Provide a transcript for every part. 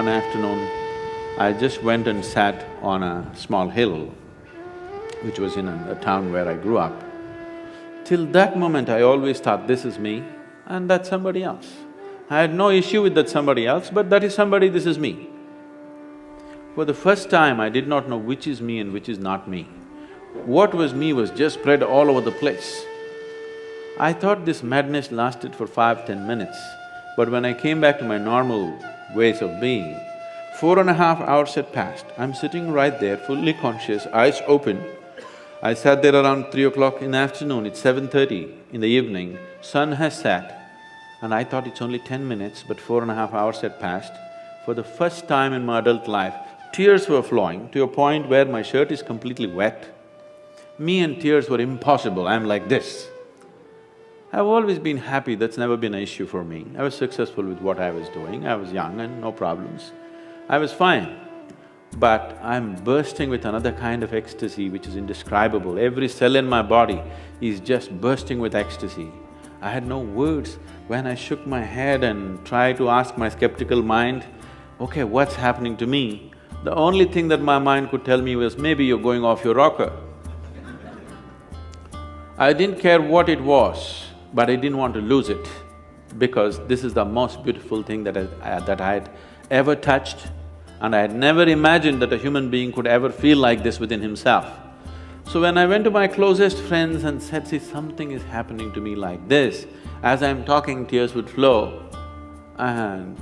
one afternoon, I just went and sat on a small hill, which was in a town where I grew up. Till that moment, I always thought, this is me and that's somebody else. I had no issue with that somebody else, but that is somebody, this is me. For the first time, I did not know which is me and which is not me. What was me was just spread all over the place. I thought this madness lasted for 5–10 minutes, but when I came back to my normal ways of being, 4.5 hours had passed. I'm sitting right there, fully conscious, eyes open. I sat there around 3 o'clock in the afternoon, it's 7:30 in the evening, sun has set, and I thought it's only 10 minutes, but 4.5 hours had passed. For the first time in my adult life, tears were flowing to a point where my shirt is completely wet. Me and tears were impossible, I'm like this. I've always been happy, that's never been an issue for me. I was successful with what I was doing, I was young and no problems. I was fine. But I'm bursting with another kind of ecstasy which is indescribable. Every cell in my body is just bursting with ecstasy. I had no words. When I shook my head and tried to ask my skeptical mind, okay, what's happening to me? The only thing that my mind could tell me was, maybe you're going off your rocker. I didn't care what it was, but I didn't want to lose it, because this is the most beautiful thing that I had ever touched, and I had never imagined that a human being could ever feel like this within himself. So when I went to my closest friends and said, see, something is happening to me like this, as I'm talking, tears would flow, and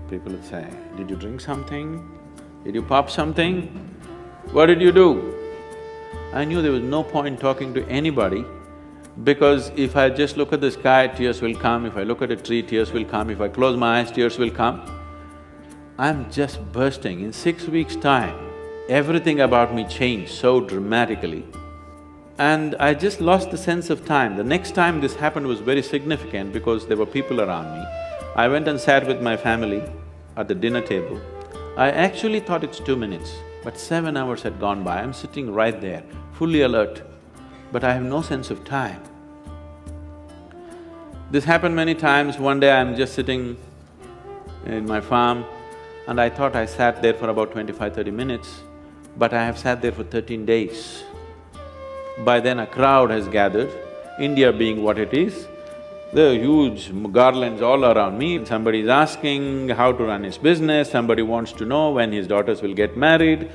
people would say, did you drink something? Did you pop something? What did you do? I knew there was no point talking to anybody, because if I just look at the sky, tears will come, if I look at a tree, tears will come, if I close my eyes, tears will come. I'm just bursting. In 6 weeks' time, everything about me changed so dramatically. And I just lost the sense of time. The next time this happened was very significant because there were people around me. I went and sat with my family at the dinner table. I actually thought it's 2 minutes, but 7 hours had gone by. I'm sitting right there, fully alert, but I have no sense of time. This happened many times. One day I'm just sitting in my farm, and I thought I sat there for about 25–30 minutes, but I have sat there for 13 days. By then a crowd has gathered, India being what it is, there are huge garlands all around me. Somebody is asking how to run his business, somebody wants to know when his daughters will get married.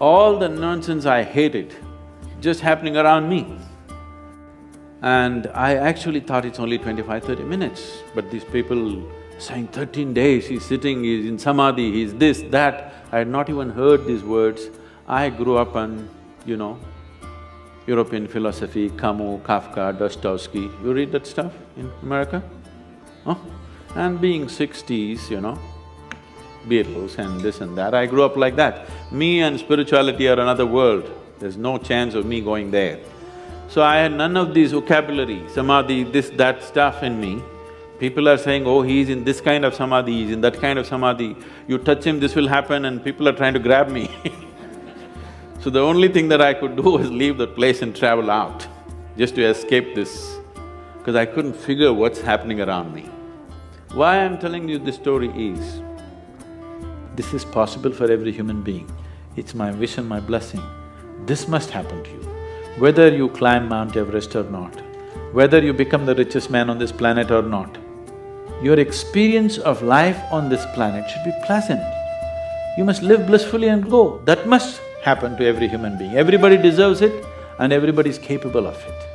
All the nonsense I hated just happening around me. And I actually thought it's only 25–30 minutes, but these people saying 13 days, he's sitting, he's in samadhi, he's this, that. I had not even heard these words. I grew up on, European philosophy, Camus, Kafka, Dostoevsky. You read that stuff in America? Huh? And being 60s, Beatles and this and that, I grew up like that. Me and spirituality are another world, there's no chance of me going there. So I had none of these vocabulary, samadhi, this, that stuff in me. People are saying, oh, he's in this kind of samadhi, he's in that kind of samadhi, you touch him, this will happen, and people are trying to grab me. So the only thing that I could do was leave that place and travel out, just to escape this, because I couldn't figure what's happening around me. Why I'm telling you this story is, this is possible for every human being. It's my wish and my blessing. This must happen to you. Whether you climb Mount Everest or not, whether you become the richest man on this planet or not, your experience of life on this planet should be pleasant. You must live blissfully and go. That must happen to every human being. Everybody deserves it and everybody is capable of it.